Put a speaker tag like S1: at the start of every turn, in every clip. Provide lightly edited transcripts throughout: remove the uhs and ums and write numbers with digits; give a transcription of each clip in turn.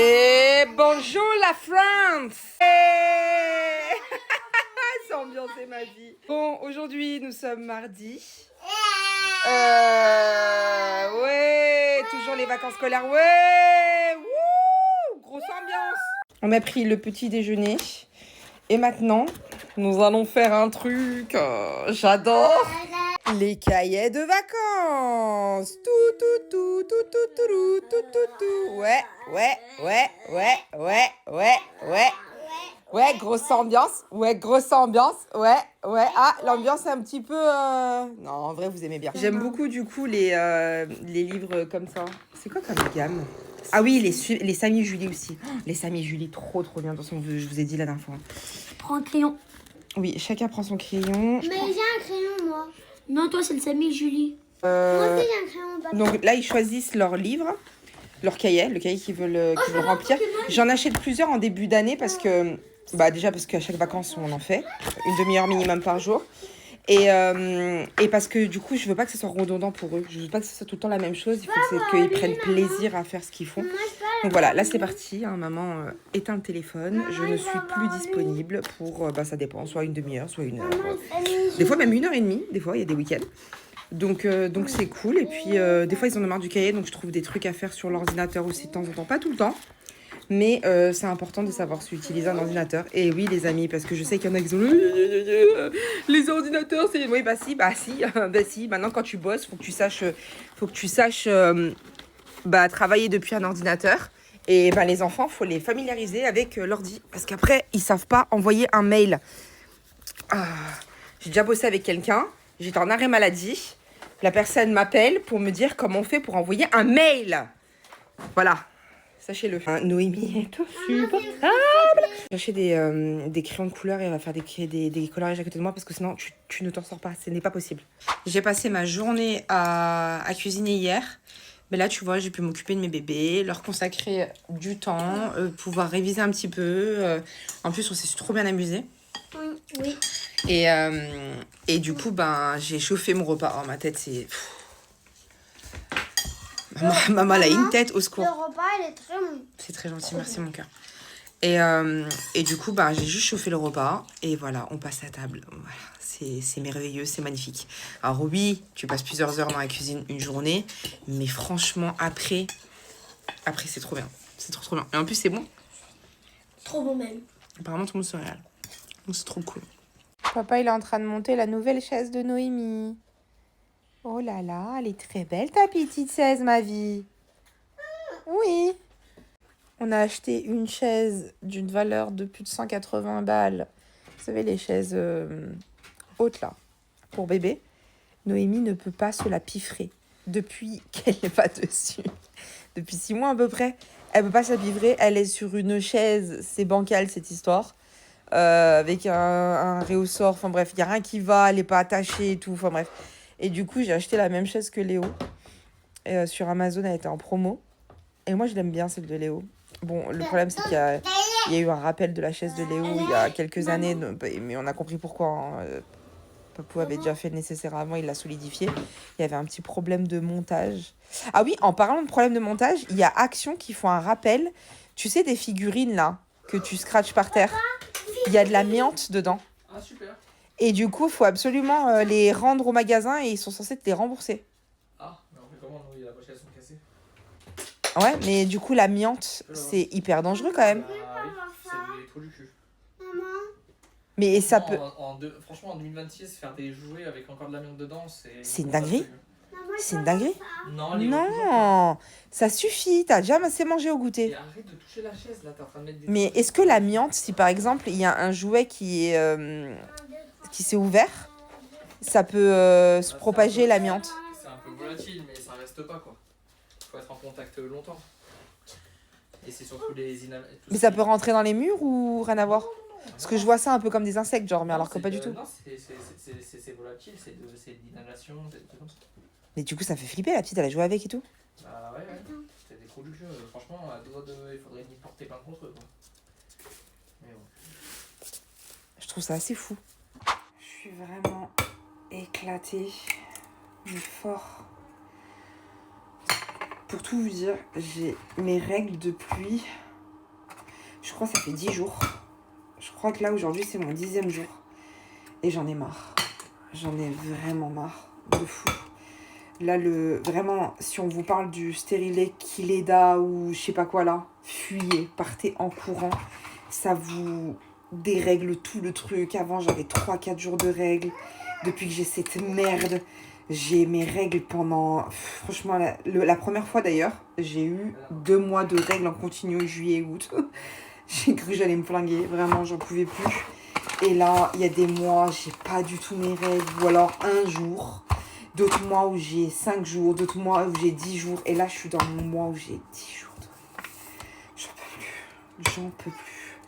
S1: Et bonjour la France. C'est ambiancé ma vie. Bon, aujourd'hui nous sommes mardi. Ouais, toujours les vacances scolaires. Ouais, wouh, grosse ambiance. On a pris le petit déjeuner. Et maintenant, nous allons faire un truc. J'adore. Les cahiers de vacances. Tout. Ouais, grosse ambiance. Ouais. Ah, l'ambiance est un petit peu... Non, en vrai, vous aimez bien. J'aime beaucoup, du coup, les livres comme ça. C'est quoi comme gamme? Ah oui, les Samy Julie aussi. Oh, les Samy Julie, trop bien. Attention, je vous ai dit la dernière fois.
S2: Prends un crayon.
S1: Oui, chacun prend son crayon.
S3: Mais j'ai un crayon, moi.
S2: Non, toi, c'est le Samy Julie.
S3: Moi aussi, j'ai un crayon.
S1: Donc là, ils choisissent leur livre, leur cahier, le cahier qu'ils veulent remplir. J'en achète plusieurs en début d'année parce que... déjà parce qu'à chaque vacances, on en fait. Une demi-heure minimum par jour. Et parce que du coup, je veux pas que ce soit redondant pour eux. Je veux pas que ce soit tout le temps la même chose. Il faut qu'ils prennent plaisir à faire ce qu'ils font. Donc voilà, là c'est parti. Hein, maman éteint le téléphone. Je ne suis plus disponible pour... ça dépend, soit une demi-heure, soit une heure. Des fois même 1h30. Des fois, il y a des week-ends. Donc c'est cool. Et puis des fois, ils en ont marre du cahier. Donc je trouve des trucs à faire sur l'ordinateur aussi de temps en temps. Pas tout le temps. Mais c'est important de savoir s'utiliser un ordinateur. Et oui, les amis, parce que je sais qu'il y en a qui sont... Les ordinateurs, c'est... Oui, bah si. Maintenant, quand tu bosses, faut que tu saches travailler depuis un ordinateur. Et les enfants, faut les familiariser avec l'ordi. Parce qu'après, ils savent pas envoyer un mail. J'ai déjà bossé avec quelqu'un. J'étais en arrêt maladie. La personne m'appelle pour me dire comment on fait pour envoyer un mail. Voilà. Sachez-le. Noémie est insupportable. J'ai acheté des crayons de couleur et elle va faire des coloriages à côté de moi parce que sinon tu ne t'en sors pas. Ce n'est pas possible. J'ai passé ma journée à cuisiner hier. Mais là, tu vois, j'ai pu m'occuper de mes bébés, leur consacrer du temps, pouvoir réviser un petit peu. En plus, on s'est trop bien amusé.
S3: Oui.
S1: Et du coup, j'ai chauffé mon repas. Oh, ma tête, c'est... Maman, elle a une tête, au secours.
S3: Le repas, il est très bon.
S1: C'est très gentil, merci mon cœur. Et du coup, j'ai juste chauffé le repas. Et voilà, on passe à table. Voilà, c'est merveilleux, c'est magnifique. Alors oui, tu passes plusieurs heures dans la cuisine une journée. Mais franchement, après c'est trop bien. C'est trop bien. Et en plus, c'est bon.
S3: Trop bon même.
S1: Apparemment, tout le monde se régale. Donc c'est trop cool. Papa, il est en train de monter la nouvelle chaise de Noémie. Oh là là, elle est très belle ta petite chaise, ma vie. Oui. On a acheté une chaise d'une valeur de plus de 180 balles. Vous savez, les chaises hautes là, pour bébé. Noémie ne peut pas se la piffrer depuis qu'elle n'est pas dessus. Depuis 6 mois à peu près. Elle ne peut pas se la piffrer. Elle est sur une chaise, c'est bancal cette histoire. Avec un ressort. Enfin bref, il n'y a rien qui va, elle n'est pas attachée et tout. Enfin bref. Et du coup, j'ai acheté la même chaise que Léo. Et, sur Amazon, elle était en promo. Et moi, je l'aime bien, celle de Léo. Bon, le problème, c'est qu'il y a eu un rappel de la chaise de Léo il y a quelques années. Mais on a compris pourquoi. Hein. Papou avait déjà fait le nécessaire avant, il l'a solidifié. Il y avait un petit problème de montage. Ah oui, en parlant de problème de montage, il y a Action qui font un rappel. Tu sais, des figurines, là, que tu scratches par terre. Il y a de l'amiante dedans.
S4: Ah, super.
S1: Et du coup, il faut absolument les rendre au magasin et ils sont censés te les rembourser.
S4: Ah, mais on fait comment? Non, la pochette sont cassées.
S1: Ouais, mais du coup, l'amiante, c'est hyper dangereux quand même.
S4: Oui, c'est trop du cul.
S3: Maman.
S1: Mais ça peut...
S4: Franchement, en 2026, faire des jouets avec encore de l'amiante dedans, c'est...
S1: C'est une dinguerie. C'est une dinguerie.
S4: Non, les
S1: Non, ça suffit. T'as déjà assez mangé au goûter.
S4: Et arrête de toucher la chaise, là, t'es en train de mettre des...
S1: Mais est-ce que l'amiante, si par exemple, il y a un jouet qui s'est ouvert, ça peut se propager l'amiante?
S4: C'est un peu volatile, mais ça reste pas, quoi. Faut être en contact longtemps. Et c'est surtout les
S1: Mais ça peut rentrer dans les murs ou rien à voir? Parce que je vois ça un peu comme des insectes, genre, mais alors que pas du tout.
S4: Non, c'est volatile, c'est de l'inhalation, c'est des trucs comme ça.
S1: Mais du coup, ça fait flipper, la petite, elle a joué avec et tout.
S4: Bah ouais. C'est des trous du cul. Franchement, à deux doigts il faudrait y porter plainte contre eux, quoi. Mais bon.
S1: Je trouve ça assez fou. Je suis vraiment éclatée, mais fort. Pour tout vous dire, j'ai mes règles depuis Je crois que ça fait 10 jours. Je crois que là, aujourd'hui, c'est mon 10e jour. Et j'en ai marre. J'en ai vraiment marre. De fou. Là, vraiment, si on vous parle du stérilet Kileda ou je sais pas quoi là, fuyez, partez en courant. Ça vous dérègle tout le truc. Avant, j'avais 3-4 jours de règles. Depuis que j'ai cette merde, j'ai mes règles pendant... Franchement, la première fois d'ailleurs, j'ai eu 2 mois de règles en continu, juillet et août. J'ai cru que j'allais me flinguer. Vraiment, j'en pouvais plus. Et là, il y a des mois, j'ai pas du tout mes règles. Ou alors un jour. D'autres mois où j'ai 5 jours. D'autres mois où j'ai 10 jours. Et là, je suis dans mon mois où j'ai 10 jours de règles. J'en peux plus. J'en peux plus.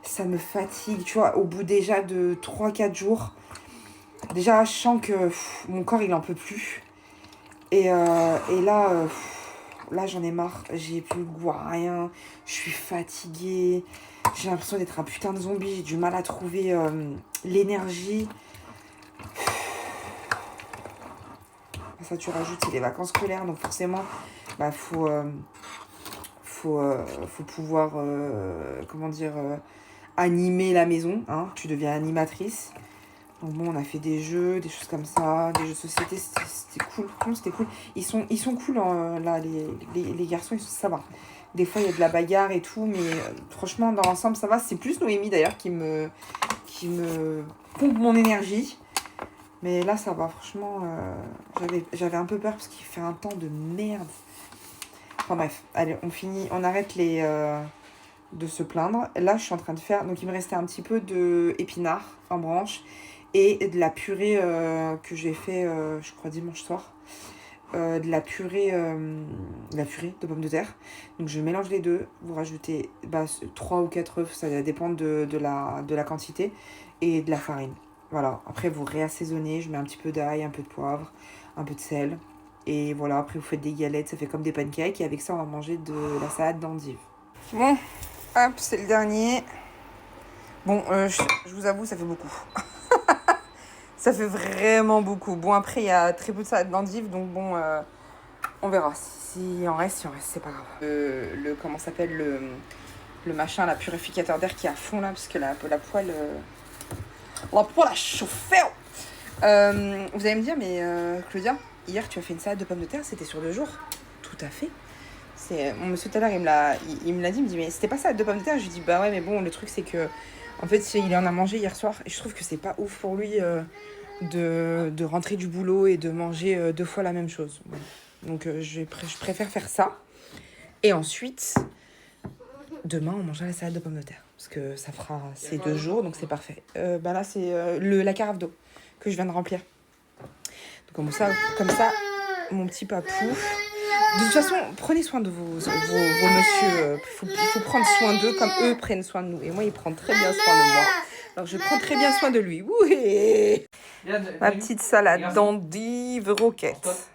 S1: Ça me fatigue. Tu vois, au bout déjà de 3-4 jours, déjà, je sens que mon corps, il en peut plus. Et là, là, j'en ai marre. J'ai plus le goût à rien. Je suis fatiguée. J'ai l'impression d'être un putain de zombie. J'ai du mal à trouver l'énergie. Ça, tu rajoutes, c'est les vacances scolaires. Donc forcément, bah, faut pouvoir, comment dire, animer la maison. Hein. Tu deviens animatrice. Donc bon, on a fait des jeux, des choses comme ça, des jeux de société, c'était cool. C'était cool. Ils sont cool, hein, là, les garçons, ça va. Des fois, il y a de la bagarre et tout, mais franchement, dans l'ensemble, ça va. C'est plus Noémie, d'ailleurs, qui me pompe mon énergie. Mais là, ça va, franchement, j'avais un peu peur parce qu'il fait un temps de merde. Enfin bref, allez, on arrête de se plaindre. Là, je suis en train de faire... Donc, il me restait un petit peu d'épinards en branche et de la purée que j'ai fait, je crois, dimanche soir. De la purée de pommes de terre. Donc, je mélange les deux. Vous rajoutez 3 ou 4 œufs, ça dépend de la quantité. Et de la farine. Voilà. Après, vous réassaisonnez. Je mets un petit peu d'ail, un peu de poivre, un peu de sel. Et voilà, après, vous faites des galettes. Ça fait comme des pancakes. Et avec ça, on va manger de la salade d'endive. Bon, hop, c'est le dernier. Bon, je vous avoue, ça fait beaucoup. Ça fait vraiment beaucoup. Bon, après, il y a très peu de salade d'endive, donc bon, on verra. Si en reste, c'est pas grave. Comment s'appelle le machin, la purificateur d'air qui est à fond là, parce que la poêle a chauffé. Vous allez me dire, mais Claudia, hier, tu as fait une salade de pommes de terre, c'était sur 2 jours. Tout à fait. Mon monsieur tout à l'heure, il me l'a dit, il me dit, mais c'était pas salade de pommes de terre. Je lui dis, bah ouais, mais bon, le truc, c'est que, en fait, il en a mangé hier soir, et je trouve que c'est pas ouf pour lui de rentrer du boulot et de manger 2 fois la même chose. Bon. Donc, je préfère faire ça. Et ensuite, demain, on mangera la salade de pommes de terre. Parce que ça fera ces 2 jours, donc c'est parfait. Là, c'est la carafe d'eau que je viens de remplir. Donc, comme ça, mon petit papou. De toute façon, prenez soin de vos messieurs. Il faut prendre soin d'eux comme eux prennent soin de nous. Et moi, il prend très bien soin de moi. Alors, je prends très bien soin de lui. Oui. Ma petite salade d'endive roquette.